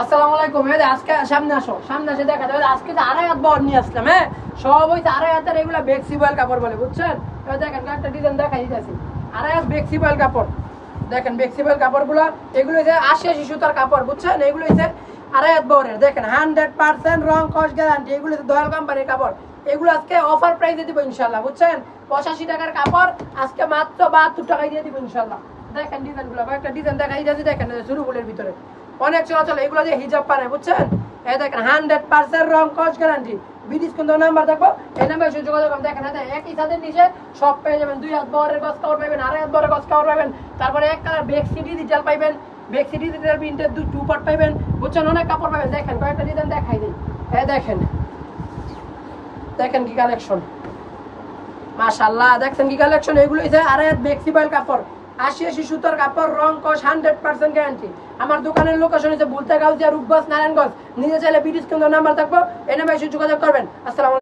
আসসালামু আলাইকুম। আজকে সামনে আসো, সামনে এসে দেখা যাবে। আজকে যে আড়াই হাত বহর নিয়ে আসলাম। হ্যাঁ, সব হইছে আড়াই হাতের, এগুলা বেক্সিবয়েল কাপড় বলে, বুঝছেন? দেখেন একটা ডিজাইন দেখাই দিতেছি। আড়াই হাত বেক্সিবয়েল কাপড়, দেখেন বেক্সিবয়েল কাপড় গুলা, এগুলো হচ্ছে ৮০ সুতার কাপড়, বুঝছেন? এগুলো হচ্ছে আড়াই হাত বহরের, দেখেন 100% রং কস গ্যারান্টি। এগুলো হচ্ছে দয়াল কোম্পানির কাপড়। এগুলো আজকে অফার প্রাইসে দিব ইনশাল্লাহ, বুঝছেন? ৮৫ টাকার কাপড় আজকে মাত্র ৭২ টাকায় দিয়ে দিব ইনশাল্লাহ। দেখেন ডিজাইন গুলো, একটা ডিজাইন দেখাই দিতেছি। দেখেন সুরুগুলের ভিতরে অনেক চলাচল, এগুলো দিয়ে হিজাব পারে, বুঝছেন? এই দেখেন 100% রং কস গ্যারান্টি। বিডিস কিন্তু নাম্বার দেখবো, এই নাম্বার এসে যোগাযোগ করুন। দেখেন একই ছাদের নিচে সব পেয়ে যাবেন। ২ হাত বহরের গজ কাপড় পাইবেন, আড়াই হাত বহরের গজ কাপড় পাইবেন, তারপরে এক কালার বেক সিটি ডিজিটাল পাইবেন, বেক সিটি ডিজিটাল প্রিন্টের 2 পার্ট পাইবেন, বুঝছেন? অনেক কাপড় পাইবেন। দেখেন কয়েকটা ডিজাইন দেখাই দিই। এই দেখেন, দেখেন কি কালেকশন, মাশাআল্লাহ। দেখছেন কি কালেকশন? এগুলো হচ্ছে আড়াই হাত বেক্সিবয়েল কাপড়, ৮০ সুতার কাপড়, রং কস 100% গ্যারান্টি। আমার দোকানের লোকেশন হচ্ছে বুলতা গাউজিয়া, রূপগঞ্জ, নারায়ণগঞ্জ। নিজে চাইলে বিডিস কেন্দ্র নাম্বার থাকবো, এই নাম্বারে এসে যোগাযোগ করবেন। আসসালামু আলাইকুম।